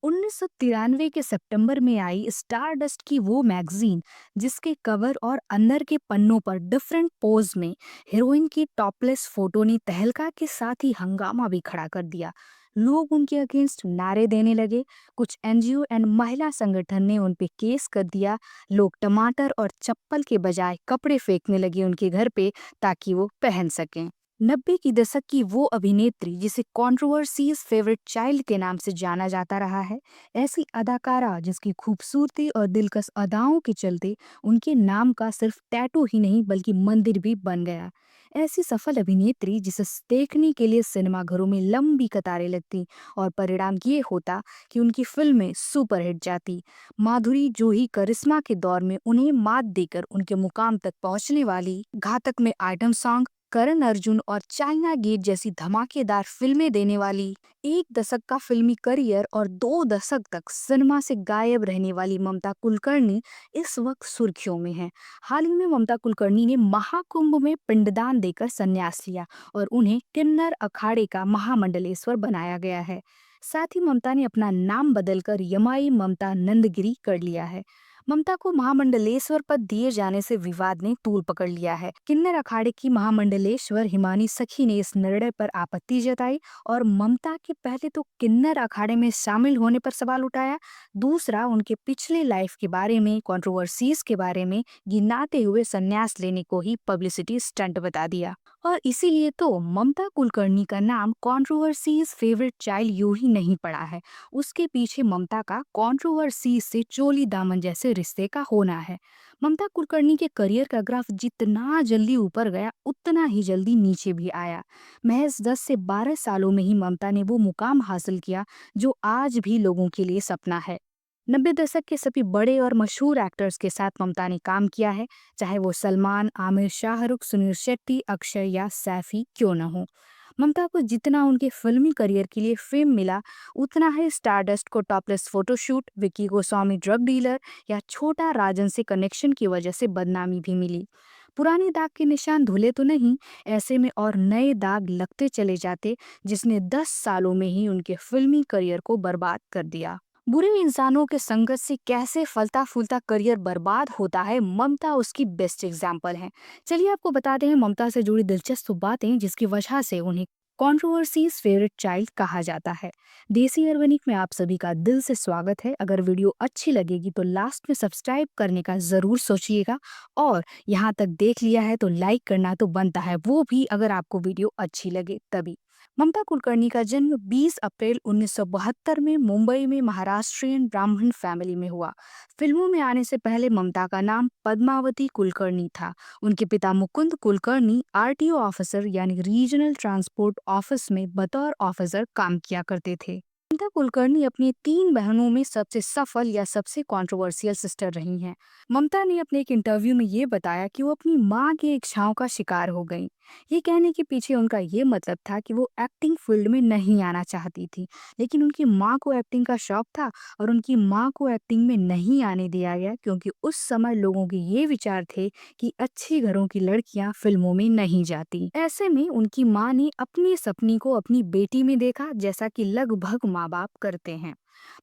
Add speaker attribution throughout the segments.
Speaker 1: 1993 के सितंबर में आई स्टारडस्ट की वो मैगजीन जिसके कवर और अंदर के पन्नों पर डिफरेंट पोज में हीरोइन की टॉपलेस फोटो ने तहलका के साथ ही हंगामा भी खड़ा कर दिया। लोग उनके अगेंस्ट नारे देने लगे। कुछ एनजीओ एंड महिला संगठन ने उन पे केस कर दिया। लोग टमाटर और चप्पल के बजाय कपड़े फेंकने लगे उनके घर पे ताकि वो पहन सकें। 90 की दशक की वो अभिनेत्री जिसे कंट्रोवर्सीज फेवरेट चाइल्ड के नाम से जाना जाता रहा है, ऐसी अदाकारा जिसकी खूबसूरती और दिलकश अदाओं के चलते उनके नाम का सिर्फ टैटू ही नहीं बल्कि मंदिर भी बन गया। ऐसी सफल अभिनेत्री जिसे देखने के लिए सिनेमाघरों में लंबी कतारें लगती और परिणाम ये होता कि उनकी फिल्में सुपरहिट जाती। माधुरी जो ही करिश्मा के दौर में उन्हें मात देकर उनके मुकाम तक पहुंचने वाली घातक में आइटम सॉन्ग, करण अर्जुन और चाइना गेट जैसी धमाकेदार फिल्में देने वाली, एक दशक का फिल्मी करियर और 2 दशक तक सिनेमा से गायब रहने वाली ममता कुलकर्णी इस वक्त सुर्खियों में है। हाल ही में ममता कुलकर्णी ने महाकुंभ में पिंडदान देकर संन्यास लिया और उन्हें किन्नर अखाड़े का महामंडलेश्वर बनाया गया है। साथ ही ममता ने अपना नाम बदलकर यमाई ममता नंदगिरी कर लिया है। ममता को महामंडलेश्वर पद दिए जाने से विवाद ने तूल पकड़ लिया है। किन्नर अखाड़े की महामंडलेश्वर हिमानी सखी ने इस निर्णय पर आपत्ति जताई और ममता के पहले तो किन्नर अखाड़े में शामिल होने पर सवाल उठाया, दूसरा उनके पिछले लाइफ के बारे में, कंट्रोवर्सीज के बारे में गिनाते हुए संन्यास लेने को ही पब्लिसिटी स्टंट बता दिया। और इसीलिए तो ममता कुलकर्णी का नाम कंट्रोवर्सीज फेवरेट चाइल्ड यूं ही नहीं पड़ा है। उसके पीछे ममता का कंट्रोवर्सी से चोली दामन जैसे रिश्ते का होना है। ममता कुलकर्णी के करियर का ग्राफ जितना जल्दी ऊपर गया उतना ही जल्दी नीचे भी आया। महज 10 से 12 सालों में ही ममता ने वो मुकाम हासिल किया जो आज भी लोगों के लिए सपना है। 90 दशक के सभी बड़े और मशहूर एक्टर्स के साथ ममता ने काम किया है, चाहे वो सलमान, आमिर, शाहरुख, सुनील शेट्टी, अक्षय या सैफी क्यों न हो। ममता को जितना उनके फिल्मी करियर के लिए फेम मिला, उतना ही स्टारडस्ट को topless photoshoot, Vicky Goswami drug dealer या छोटा राजन से कनेक्शन की वजह से बदनामी भी मिली। पुराने दाग के निशान धुले तो नहीं, ऐसे में और नए दाग लगते चले जाते, जिसने 10 सालों में ही उनके फिल्मी करियर को बर्बाद कर दिया। बुरे इंसानों के संगत से कैसे फलता फूलता करियर बर्बाद होता है, ममता उसकी बेस्ट एग्जाम्पल है। चलिए आपको बताते हैं ममता से जुड़ी दिलचस्प बातें जिसकी वजह से उन्हें कंट्रोवर्सीज फेवरेट चाइल्ड कहा जाता है। देसी अर्बनिक में आप सभी का दिल से स्वागत है। अगर वीडियो अच्छी लगेगी तो लास्ट में सब्सक्राइब करने का जरूर सोचिएगा और यहाँ तक देख लिया है तो लाइक करना तो बनता है, वो भी अगर आपको वीडियो अच्छी लगे तभी। ममता कुलकर्णी का जन्म 20 अप्रैल 1972 में मुंबई में महाराष्ट्रियन ब्राह्मण फैमिली में हुआ। फिल्मों में आने से पहले ममता का नाम पद्मावती कुलकर्णी था। उनके पिता मुकुंद कुलकर्णी आरटीओ ऑफिसर यानी रीजनल ट्रांसपोर्ट ऑफिस में बतौर ऑफिसर काम किया करते थे। ममता कुलकर्णी अपनी 3 बहनों में सबसे सफल या सबसे कंट्रोवर्शियल सिस्टर रही हैं। ममता ने अपने एक इंटरव्यू में ये बताया कि वो अपनी माँ की इच्छाओं का शिकार हो गई। ये कहने के पीछे उनका ये मतलब था कि वो एक्टिंग फील्ड में नहीं आना चाहती थी, लेकिन उनकी माँ को एक्टिंग का शौक था और उनकी माँ को एक्टिंग में नहीं आने दिया गया क्योंकि उस समय लोगों के ये विचार थे कि अच्छे घरों की लड़कियां फिल्मों में नहीं जाती। ऐसे में उनकी माँ ने अपने सपने को अपनी बेटी में देखा, जैसा कि लगभग माँ बाप करते हैं।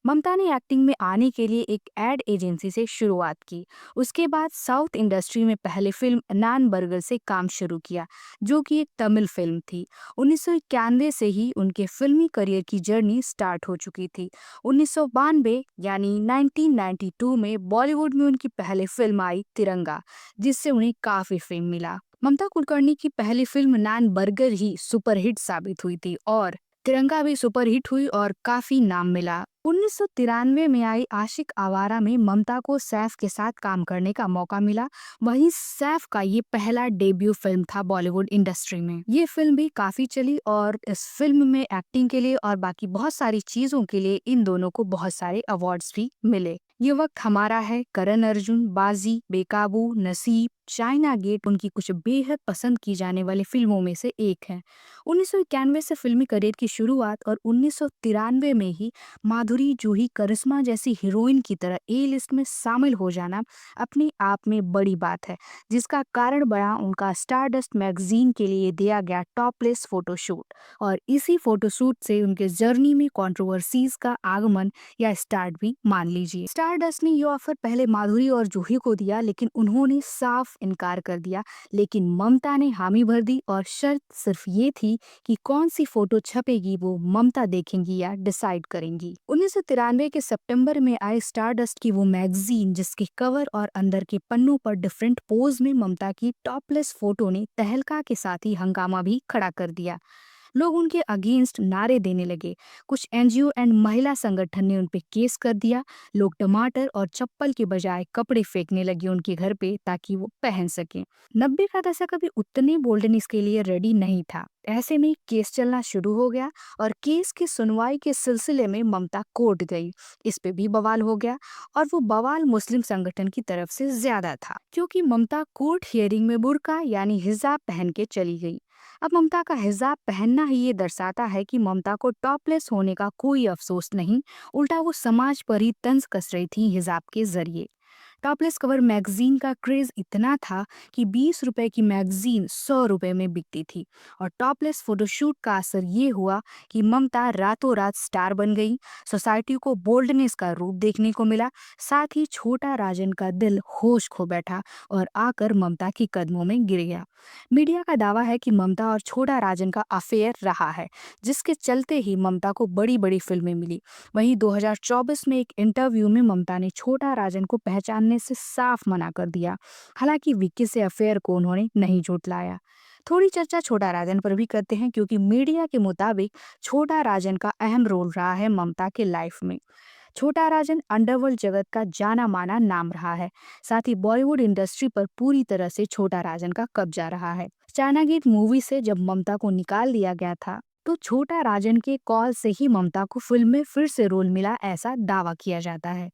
Speaker 1: ममता ने एक्टिंग में आने के लिए एक एड एजेंसी से शुरुआत की। उसके बाद साउथ इंडस्ट्री में पहले फिल्म नान बर्गर से काम शुरू किया, जो कि एक तमिल फिल्म थी। 1991 से ही उनके फिल्मी करियर की जर्नी स्टार्ट हो चुकी थी। 1992 यानी 1992 में बॉलीवुड में उनकी पहली फिल्म आई तिरंगा, जिससे उन्हें काफी फेम मिला। ममता कुलकर्णी की पहली फिल्म नान बर्गर ही सुपरहिट साबित हुई थी और तिरंगा भी सुपरहिट हुई और काफी नाम मिला। 1993 में आई आशिक आवारा में ममता को सैफ के साथ काम करने का मौका मिला। वहीं सैफ का ये पहला डेब्यू फिल्म था बॉलीवुड इंडस्ट्री में। ये फिल्म भी काफी चली और इस फिल्म में एक्टिंग के लिए और बाकी बहुत सारी चीजों के लिए इन दोनों को बहुत सारे अवार्ड्स भी मिले। ये वक्त हमारा है, करण अर्जुन, बाजी, बेकाबू, नसीब, चाइना गेट उनकी कुछ बेहद पसंद की जाने वाली फिल्मों में से एक है। 1991 से फिल्मी करियर की शुरुआत और 1993 में ही माधुरी, जूही, करिश्मा जैसी हीरोइन की तरह ए लिस्ट में शामिल हो जाना अपने आप में बड़ी बात है, जिसका कारण बड़ा उनका स्टारडस्ट मैगजीन के लिए दिया गया टॉपलेस फोटोशूट। और इसी फोटोशूट से उनके जर्नी में कंट्रोवर्सीज का आगमन या स्टार्ट भी मान लीजिए। स्टारडस्ट ने ये ऑफर पहले माधुरी और जूही को दिया, लेकिन उन्होंने साफ इनकार कर दिया। लेकिन ममता ने हामी भर दी और शर्त सिर्फ ये थी कि कौन सी फोटो छपेगी वो ममता देखेंगी या डिसाइड करेंगी। 1993 के सितंबर में आए स्टारडस्ट की वो मैगजीन, जिसके कवर और अंदर के पन्नों पर डिफरेंट पोज में ममता की टॉपलेस फोटो ने तहलका के साथ ही हंगामा भी खड़ा कर दिया। लोग उनके अगेंस्ट नारे देने लगे। कुछ एनजीओ एंड महिला संगठन ने उन पे केस कर दिया। लोग टमाटर और चप्पल के बजाय कपड़े फेंकने लगे उनके घर पे ताकि वो पहन सकें। 90 का दशक अभी उतने बोल्डनेस के लिए रेडी नहीं था। ऐसे में केस चलना शुरू हो गया और केस की सुनवाई के सिलसिले में ममता कोर्ट गई। इस पे भी बवाल हो गया और वो बवाल मुस्लिम संगठन की तरफ से ज्यादा था, क्योंकि ममता कोर्ट हियरिंग में बुर्का यानी हिजाब पहन के चली गई। अब ममता का हिजाब पहनना ही ये दर्शाता है कि ममता को टॉपलेस होने का कोई अफसोस नहीं, उल्टा वो समाज पर ही तंज कस रही थी हिजाब के जरिए। टॉपलेस कवर मैगजीन का क्रेज इतना था कि 20 रुपए की मैगजीन 100 रुपए में बिकती थी। और टॉपलेस फोटोशूट का असर ये हुआ कि ममता रातों रात स्टार बन गई। सोसाइटी को बोल्डनेस का रूप देखने को मिला। साथ ही छोटा राजन का दिल होश खो बैठा और आकर ममता के कदमों में गिर गया। मीडिया का दावा है कि ममता और छोटा राजन का अफेयर रहा है, जिसके चलते ही ममता को बड़ी बड़ी फिल्में मिली। वहीं 2024 में एक इंटरव्यू में ममता ने छोटा राजन को पहचानने से साफ मना कर दिया। हालांकि विक्की से अफेयर को उन्होंने नहीं झुठलाया। थोड़ी चर्चा छोटा राजन पर भी करते हैं, क्योंकि मीडिया के मुताबिक छोटा राजन का अहम रोल रहा है ममता के लाइफ में। छोटा राजन अंडरवर्ल्ड जगत का जाना माना नाम रहा है। साथ ही बॉलीवुड इंडस्ट्री पर पूरी तरह से छोटा राजन का कब्जा रहा है। चाइना गेट मूवी से जब ममता को निकाल दिया गया था, तो छोटा राजन के कॉल से ही ममता को फिल्म में फिर से रोल मिला, ऐसा दावा किया जाता है।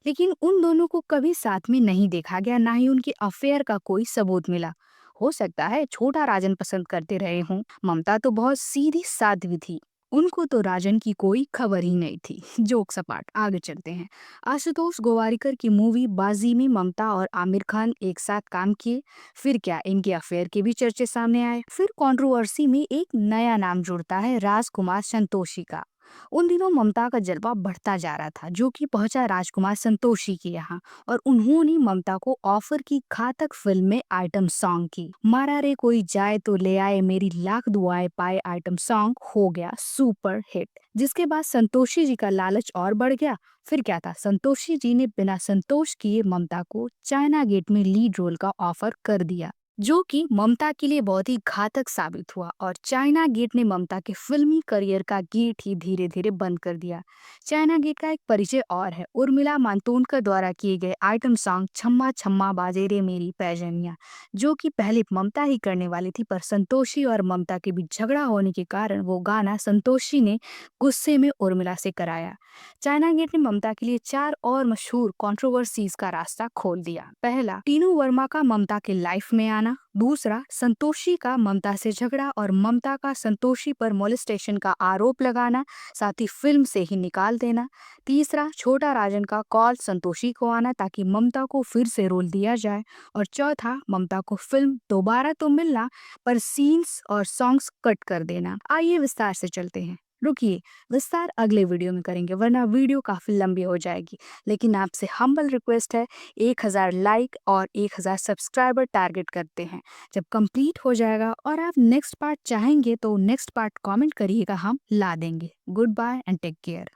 Speaker 1: लेकिन उन दोनों को कभी साथ में नहीं देखा गया, ना ही उनके अफेयर का कोई सबूत मिला। हो सकता है छोटा राजन पसंद करते रहे हों। ममता तो बहुत सीधी साध्वी थी, उनको तो राजन की कोई खबर ही नहीं थी। जोक सपाट, आगे चलते हैं। आशुतोष गोवारिकर की मूवी बाजी में ममता और आमिर खान एक साथ काम किए। फिर क्या इनके अफेयर के भी चर्चे सामने आए। फिर कंट्रोवर्सी में एक नया नाम जुड़ता है, राजकुमार संतोषी का। उन दिनों ममता का जलवा बढ़ता जा रहा था, जो कि पहुंचा राजकुमार संतोषी के यहाँ। और उन्होंने ममता को ऑफर की घातक फिल्म में आइटम सॉन्ग की। मारा रे कोई जाए तो ले आए मेरी लाख दुआएं पाए आइटम सॉन्ग हो गया सुपर हिट, जिसके बाद संतोषी जी का लालच और बढ़ गया। फिर क्या था, संतोषी जी ने बिना संतोष किए ममता को चाइना गेट में लीड रोल का ऑफर कर दिया, जो कि ममता के लिए बहुत ही घातक साबित हुआ। और चाइना गेट ने ममता के फिल्मी करियर का गेट ही धीरे धीरे बंद कर दिया। चाइना गेट का एक परिचय और है, उर्मिला मातोंडकर द्वारा किए गए आइटम सॉन्ग छम्मा छम्मा बाजे रे मेरी पैजनिया, जो कि पहले ममता ही करने वाली थी, पर संतोषी और ममता के बीच झगड़ा होने के कारण वो गाना संतोषी ने गुस्से में उर्मिला से कराया। चाइना गेट ने ममता के लिए चार और मशहूर कंट्रोवर्सीज का रास्ता खोल दिया। पहला, टीनू वर्मा का ममता के लाइफ में आना। दूसरा, संतोषी का ममता से झगड़ा और ममता का संतोषी पर मोलेस्टेशन का आरोप लगाना, साथ ही फिल्म से ही निकाल देना। तीसरा, छोटा राजन का कॉल संतोषी को आना ताकि ममता को फिर से रोल दिया जाए। और चौथा, ममता को फिल्म दोबारा तो मिलना, पर सीन्स और सॉन्ग्स कट कर देना। आइए विस्तार से चलते हैं। रुकिए, विस्तार अगले वीडियो में करेंगे, वरना वीडियो काफी लंबी हो जाएगी। लेकिन आपसे हम्बल रिक्वेस्ट है, 1000 लाइक और 1000 सब्सक्राइबर टारगेट करते हैं। जब कंप्लीट हो जाएगा और आप नेक्स्ट पार्ट चाहेंगे तो नेक्स्ट पार्ट कमेंट करिएगा, हम ला देंगे। Good bye and take care.